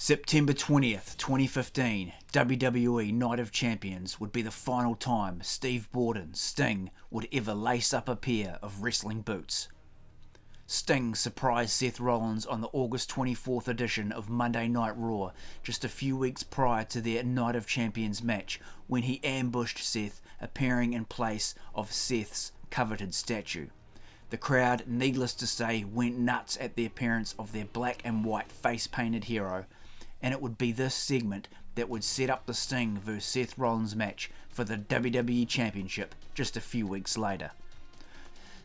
September 20th, 2015, WWE Night of Champions would be the final time Steve Borden, Sting, would ever lace up a pair of wrestling boots. Sting surprised Seth Rollins on the August 24th edition of Monday Night Raw, just a few weeks prior to their Night of Champions match, when he ambushed Seth, appearing in place of Seth's coveted statue. The crowd, needless to say, went nuts at the appearance of their black and white face-painted hero, and it would be this segment that would set up the Sting vs Seth Rollins match for the WWE Championship just a few weeks later.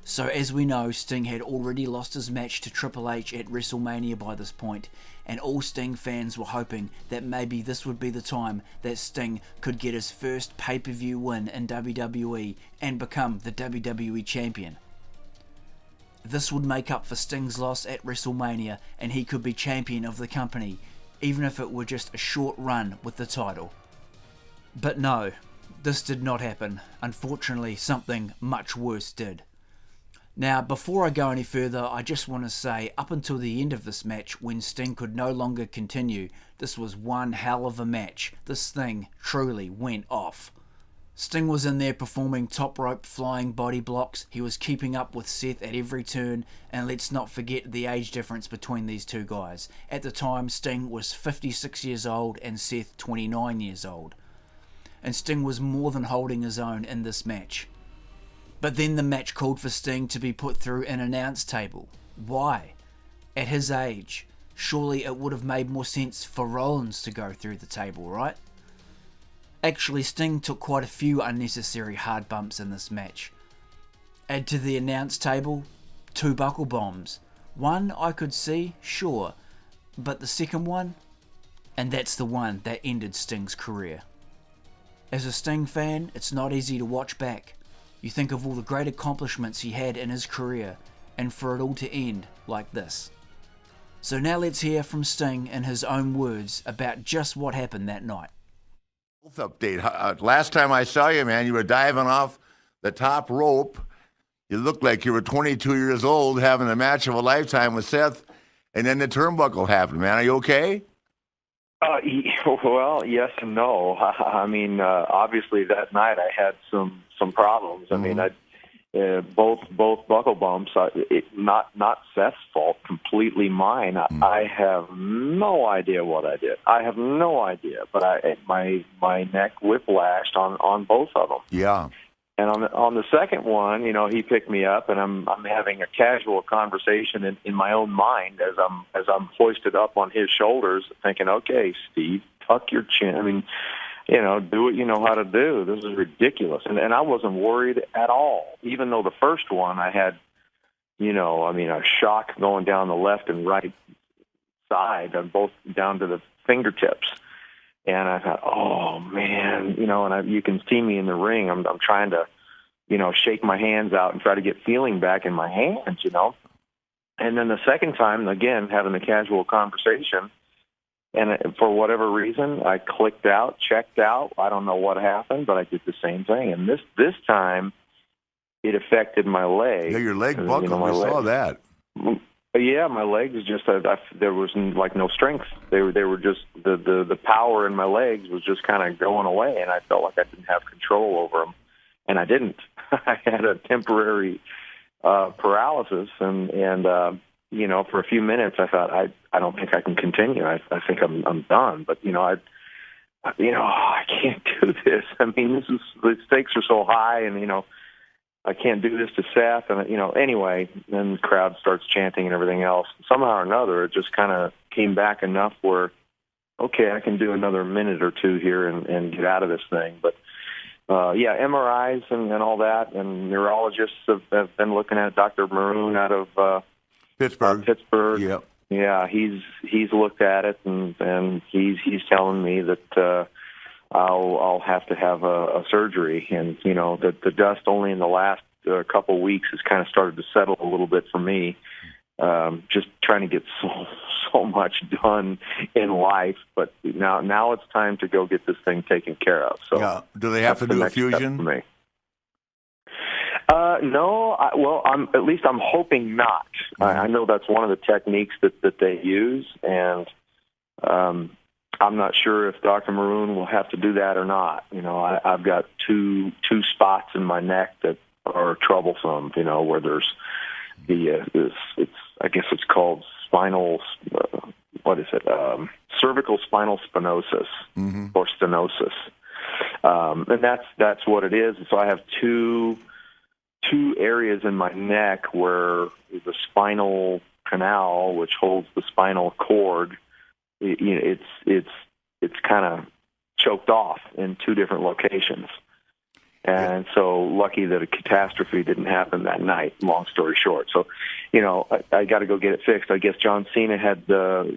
So as we know, Sting had already lost his match to Triple H at WrestleMania by this point, and all Sting fans were hoping that maybe this would be the time that Sting could get his first pay-per-view win in WWE and become the WWE Champion. This would make up for Sting's loss at WrestleMania, and he could be champion of the company, even if it were just a short run with the title. But no, this did not happen. Unfortunately, something much worse did. Now, before I go any further, I just want to say, up until the end of this match, when Sting could no longer continue, this was one hell of a match. This thing truly went off. Sting was in there performing top rope flying body blocks. He was keeping up with Seth at every turn, and let's not forget the age difference between these two guys. At the time, Sting was 56 years old and Seth 29 years old. And Sting was more than holding his own in this match. But then the match called for Sting to be put through an announce table. Why? At his age, surely it would have made more sense for Rollins to go through the table, right? Actually, Sting took quite a few unnecessary hard bumps in this match. Add to the announce table, 2 buckle bombs. One I could see, sure, but the second one? And that's the one that ended Sting's career. As a Sting fan, it's not easy to watch back. You think of all the great accomplishments he had in his career, and for it all to end like this. So now let's hear from Sting in his own words about just what happened that night. Update. Last time I saw you, man, you were diving off the top rope. You looked like you were 22 years old having a match of a lifetime with Seth, and then the turnbuckle happened, man. Are you okay? Well, yes and no. I mean, obviously that night I had some problems. I mean, both buckle bumps. Not Seth's fault, completely mine. I have no idea what I did. I have no idea. But my neck whiplashed on both of them. Yeah. And on the second one, you know, he picked me up, and I'm having a casual conversation in my own mind as I'm hoisted up on his shoulders, thinking, okay, Steve, tuck your chin. I mean, you know, do what you know how to do. This is ridiculous. And I wasn't worried at all, even though the first one I had, you know, I mean, a shock going down the left and right side, and both down to the fingertips. And I thought, oh, man, you know, and you can see me in the ring. I'm trying to, you know, shake my hands out and try to get feeling back in my hands, you know. And then the second time, again, having a casual conversation, and for whatever reason, I clicked out, checked out. I don't know what happened, but I did the same thing. And this time, it affected my leg. Yeah, your leg buckled. You know, I saw that. Yeah, my legs just there was like no strength. They were just the power in my legs was just kind of going away, and I felt like I didn't have control over them, and I didn't. I had a temporary paralysis, and you know, for a few minutes I thought I don't think I can continue. I think I'm done. But you know, I can't do this. I mean, the stakes are so high, and you know, I can't do this to Seth, and you know. Anyway, then the crowd starts chanting and everything else. Somehow or another, it just kind of came back enough where, okay, I can do another minute or two here and get out of this thing. But yeah, MRIs and all that, and neurologists have been looking at it. Dr. Maroon out of Pittsburgh. Yep. Yeah, he's looked at it, and he's telling me that I'll have to have a surgery, and you know, the dust only in the last couple weeks has kind of started to settle a little bit for me. Just trying to get so much done in life, but now it's time to go get this thing taken care of. So, yeah. Do they have to do a fusion? For me. No. I'm hoping not. I know that's one of the techniques that they use, and I'm not sure if Dr. Maroon will have to do that or not. I've got two spots in my neck that are troublesome. Where there's I guess it's called spinal. What is it? Cervical spinal stenosis or stenosis, and that's what it is. So I have two areas in my neck where the spinal canal, which holds the spinal cord, it's kind of choked off in two different locations. And so lucky that a catastrophe didn't happen that night, long story short. So, I got to go get it fixed. I guess John Cena had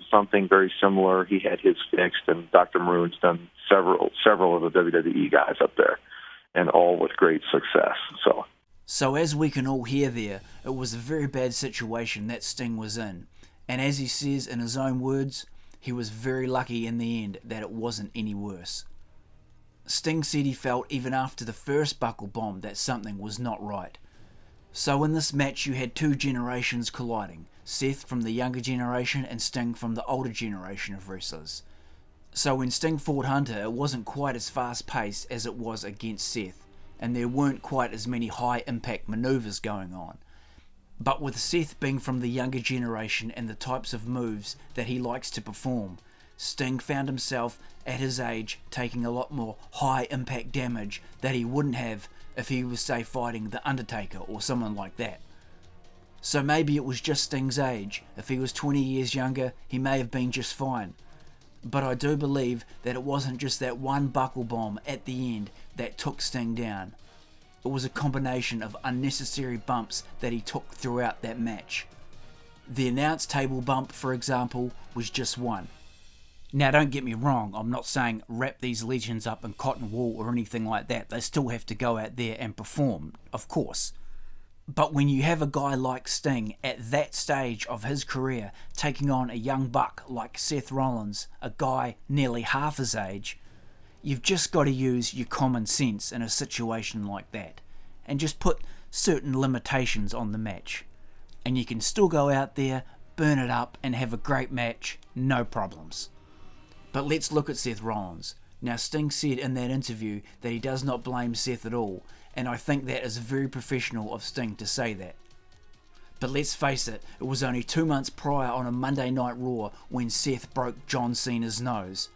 something very similar. He had his fixed, and Dr. Maroon's done several of the WWE guys up there, and all with great success. So as we can all hear there, it was a very bad situation that Sting was in. And as he says in his own words, he was very lucky in the end that it wasn't any worse. Sting said he felt even after the first buckle bomb that something was not right. So in this match you had two generations colliding, Seth from the younger generation and Sting from the older generation of wrestlers. So when Sting fought Hunter, it wasn't quite as fast paced as it was against Seth, and there weren't quite as many high impact maneuvers going on. But with Seth being from the younger generation and the types of moves that he likes to perform, Sting found himself at his age taking a lot more high impact damage that he wouldn't have if he was, say, fighting The Undertaker or someone like that. So maybe it was just Sting's age. If he was 20 years younger, he may have been just fine. But I do believe that it wasn't just that one buckle bomb at the end that took Sting down. It was a combination of unnecessary bumps that he took throughout that match. The announce table bump, for example, was just one. Now don't get me wrong, I'm not saying wrap these legends up in cotton wool or anything like that. They still have to go out there and perform, of course. But when you have a guy like Sting at that stage of his career taking on a young buck like Seth Rollins, a guy nearly half his age, you've just got to use your common sense in a situation like that and just put certain limitations on the match. And you can still go out there, burn it up and have a great match, no problems. But let's look at Seth Rollins. Now Sting said in that interview that he does not blame Seth at all, and I think that is very professional of Sting to say that. But let's face it, it was only 2 months prior on a Monday Night Raw when Seth broke John Cena's nose.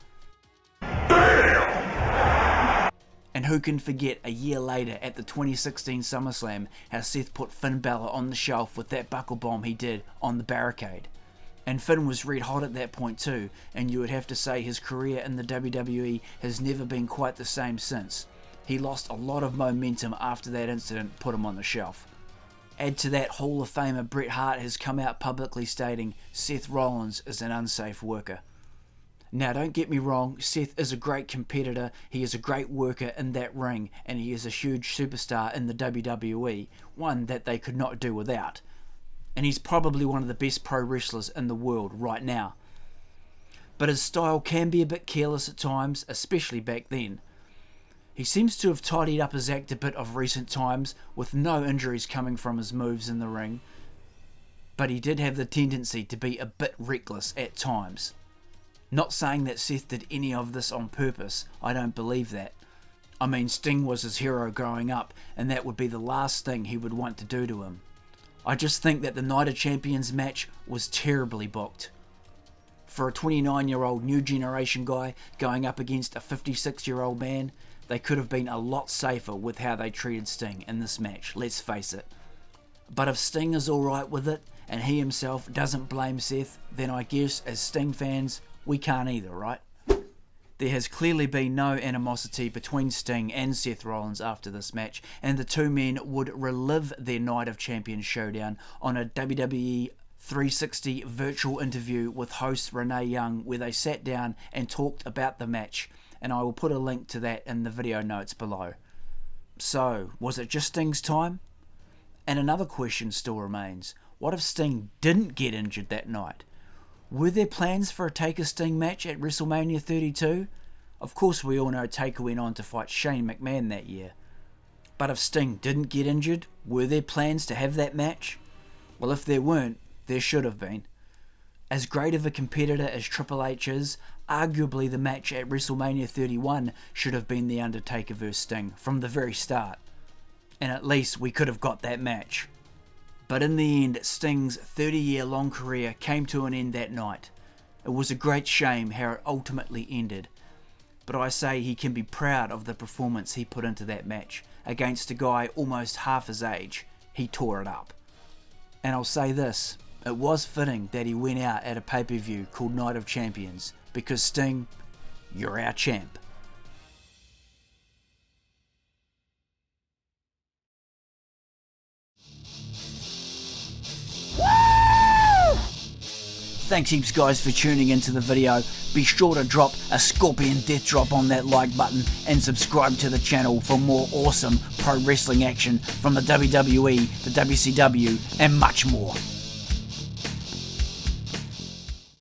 And who can forget a year later at the 2016 SummerSlam how Seth put Finn Balor on the shelf with that buckle bomb he did on the barricade. And Finn was red hot at that point too, and you would have to say his career in the WWE has never been quite the same since. He lost a lot of momentum after that incident put him on the shelf. Add to that, Hall of Famer Bret Hart has come out publicly stating Seth Rollins is an unsafe worker. Now don't get me wrong, Seth is a great competitor, he is a great worker in that ring, and he is a huge superstar in the WWE, one that they could not do without. And he's probably one of the best pro wrestlers in the world right now. But his style can be a bit careless at times, especially back then. He seems to have tidied up his act a bit of recent times, with no injuries coming from his moves in the ring, but he did have the tendency to be a bit reckless at times. Not saying that Seth did any of this on purpose, I don't believe that. I mean, Sting was his hero growing up, and that would be the last thing he would want to do to him. I just think that the Night of Champions match was terribly booked. For a 29-year-old new generation guy going up against a 56-year-old man, they could have been a lot safer with how they treated Sting in this match, let's face it. But if Sting is alright with it, and he himself doesn't blame Seth, then I guess as Sting fans, we can't either, right? There has clearly been no animosity between Sting and Seth Rollins after this match, and the two men would relive their Night of Champions showdown on a WWE 360 virtual interview with host Renee Young, where they sat down and talked about the match, and I will put a link to that in the video notes below. So, was it just Sting's time? And another question still remains, what if Sting didn't get injured that night? Were there plans for a Taker-Sting match at WrestleMania 32? Of course we all know Taker went on to fight Shane McMahon that year. But if Sting didn't get injured, were there plans to have that match? Well, if there weren't, there should have been. As great of a competitor as Triple H is, arguably the match at WrestleMania 31 should have been The Undertaker vs Sting from the very start. And at least we could have got that match. But in the end, Sting's 30-year-long career came to an end that night. It was a great shame how it ultimately ended. But I say he can be proud of the performance he put into that match. Against a guy almost half his age, he tore it up. And I'll say this, it was fitting that he went out at a pay-per-view called Night of Champions, because Sting, you're our champ. Thanks heaps guys for tuning into the video. Be sure to drop a scorpion death drop on that like button and subscribe to the channel for more awesome pro wrestling action from the WWE, the WCW and much more.